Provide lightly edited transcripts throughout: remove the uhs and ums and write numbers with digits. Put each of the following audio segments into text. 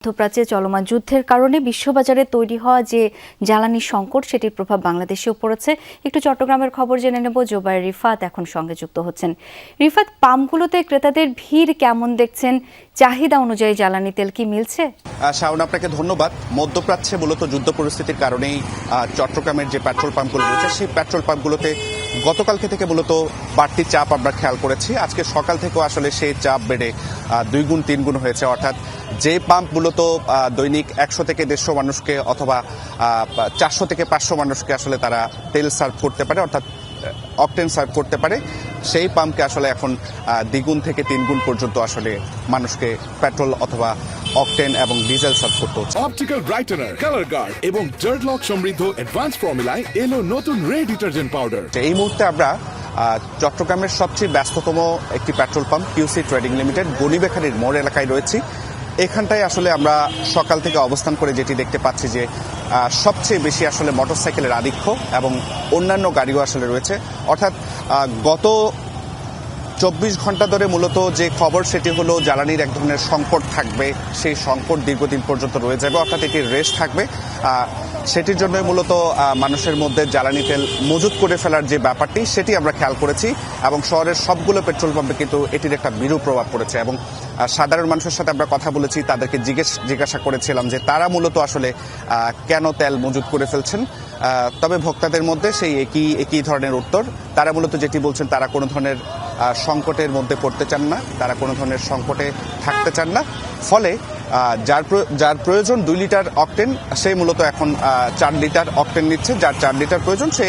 মধ্যপ্রাচ্যে চলমান যুদ্ধের কারণে বিশ্ববাজারে তৈরি হওয়া যে জ্বালানি সংকট সেটির প্রভাব বাংলাদেশেও পড়েছে। একটু চট্টগ্রামের খবর জেনে নেব। জোবায়ের রিফাত এখন সঙ্গে যুক্ত হচ্ছেন। রিফাত, পাম্পগুলোতে ক্রেতাদের ভিড় কেমন দেখছেন? চাহিদা অনুযায়ী জ্বালানি তেল কি মিলছে? শাওন, আপনাকে ধন্যবাদ। মধ্যপ্রাচ্যে মূলত যুদ্ধ পরিস্থিতির কারণেই চট্টগ্রামের যে পেট্রোল পাম্পগুলো রয়েছে সেই পেট্রোল পাম্পগুলোতে গতকালকে থেকে মূলত বাড়তি চাপ আমরা খেয়াল করেছি। আজকে সকাল থেকেও আসলে সেই চাপ বেড়ে 2 গুণ 3 গুণ হয়েছে। অর্থাৎ যে পাম্প মূলত দৈনিক 100 থেকে 150 মানুষকে অথবা 400 থেকে 500 মানুষকে আসলে তারা তেল সার্ভ করতে পারে, অর্থাৎ অকটেন সার্ভ করতে পারে, সেই পাম্পকে আসলে এখন 2 গুণ থেকে 3 গুণ পর্যন্ত আসলে মানুষকে পেট্রোল অথবা অকটেন এবং ডিজেল সার্ভ করতে হচ্ছে। অপটিক্যাল ব্রাইটেনার, কালার গার্ড এবং ডার্ট লক সমৃদ্ধ অ্যাডভান্স ফর্মুলায় এলো নতুন রে ডিটারজেন্ট পাউডার। এই মুহূর্তে আমরা চট্টগ্রামের সবচেয়ে ব্যস্ততম একটি petrol pump QC trading limited গনিবেখালীর মোড় এলাকায় রয়েছি। এখানটায় আসলে আমরা সকাল থেকে অবস্থান করে যেটি দেখতে পাচ্ছি যে সবচেয়ে বেশি আসলে মোটরসাইকেলের আধিক্য এবং অন্যান্য গাড়িও আসলে রয়েছে। অর্থাৎ গত 24 ঘন্টা ধরে মূলত যে খবর সেটি হলো জ্বালানির এক ধরনের সংকট থাকবে, সেই সংকট দীর্ঘদিন পর্যন্ত রয়ে যাবে, অর্থাৎ এটির রেস্ট থাকবে। সেটির জন্যই মূলত মানুষের মধ্যে জ্বালানি তেল মজুত করে ফেলার যে ব্যাপারটি সেটি আমরা খেয়াল করেছি এবং শহরের সবগুলো পেট্রোল পাম্পে কিন্তু এটির একটা বিরূপ প্রভাব পড়েছে। এবং সাধারণ মানুষের সাথে আমরা কথা বলেছি, তাদেরকে জিজ্ঞাসা করেছিলাম যে তারা মূলত আসলে কেন তেল মজুত করে ফেলছেন। তবে ভোক্তাদের মধ্যে সেই একই ধরনের উত্তর। তারা মূলত যেটি বলছেন, তারা কোনো ধরনের সংকটের মধ্যে পড়তে চান না, তারা কোনো ধরনের সংকটে থাকতে চান না। ফলে যার প্রয়োজন 2 লিটার অকটেন, সে মূলত এখন 4 লিটার অকটেন নিচ্ছে। যার 4 লিটার প্রয়োজন সে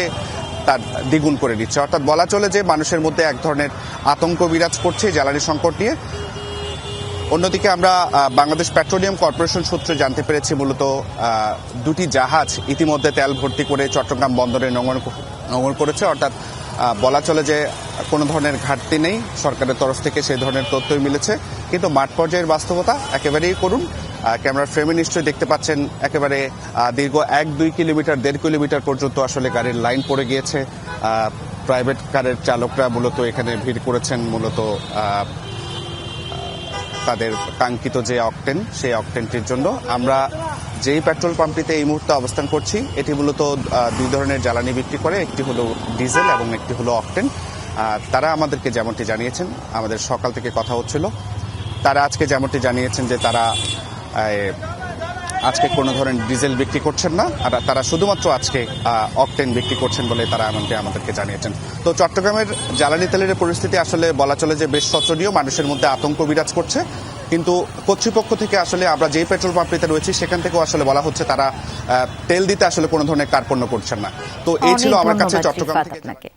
তার দ্বিগুণ করে দিচ্ছে। অর্থাৎ বলা চলে যে মানুষের মধ্যে এক ধরনের আতঙ্ক বিরাজ করছে জ্বালানি সংকট নিয়ে। অন্যদিকে আমরা বাংলাদেশ পেট্রোলিয়াম কর্পোরেশন সূত্রে জানতে পেরেছি মূলত 2টি জাহাজ ইতিমধ্যে তেল ভর্তি করে চট্টগ্রাম বন্দরে নোঙর করেছে। অর্থাৎ বলা চলে যে কোনো ধরনের ঘাটতি নেই, সরকারের তরফ থেকে সেই ধরনের তথ্যই মিলেছে। কিন্তু মাঠ পর্যায়ের বাস্তবতা একেবারেই করুন। ক্যামেরার ফ্রেমে নিশ্চয়ই দেখতে পাচ্ছেন একেবারে দীর্ঘ 1-2 কিলোমিটার 1.5 কিলোমিটার পর্যন্ত আসলে গাড়ির লাইন পড়ে গিয়েছে। প্রাইভেট কারের চালকরা মূলত এখানে ভিড় করেছেন মূলত তাদের কাঙ্ক্ষিত যে অকটেন, সেই অকটেনটির জন্য। আমরা যেই পেট্রোল পাম্পটিতে এই মুহূর্তে অবস্থান করছি, এটি মূলত 2 ধরনের জ্বালানি বিক্রি করে, একটি হলো ডিজেল এবং একটি হলো অকটেন। তারা আমাদেরকে যেমনটি জানিয়েছেন, আমাদের সকাল থেকে কথা হচ্ছিল, তারা আজকে যেমনটি জানিয়েছেন যে তারা আজকে কোনো ধরনের ডিজেল বিক্রি করছেন না, আর তারা শুধুমাত্র আজকে অকটেন বিক্রি করছেন বলে তারা আমাদেরকে জানিয়েছেন। তো চট্টগ্রামের জ্বালানি তেলের পরিস্থিতি আসলে বলা চলে যে বেশ শোচনীয়, মানুষের মধ্যে আতঙ্ক বিরাজ করছে। কিন্তু কর্তৃপক্ষ থেকে আসলে আমরা যেই পেট্রোল পাম্পটিতে রয়েছি সেখান থেকেও আসলে বলা হচ্ছে তারা তেল দিতে আসলে কোনো ধরনের কার্পণ্য করছেন না। তো এই ছিল আমার কাছে চট্টগ্রাম থেকে।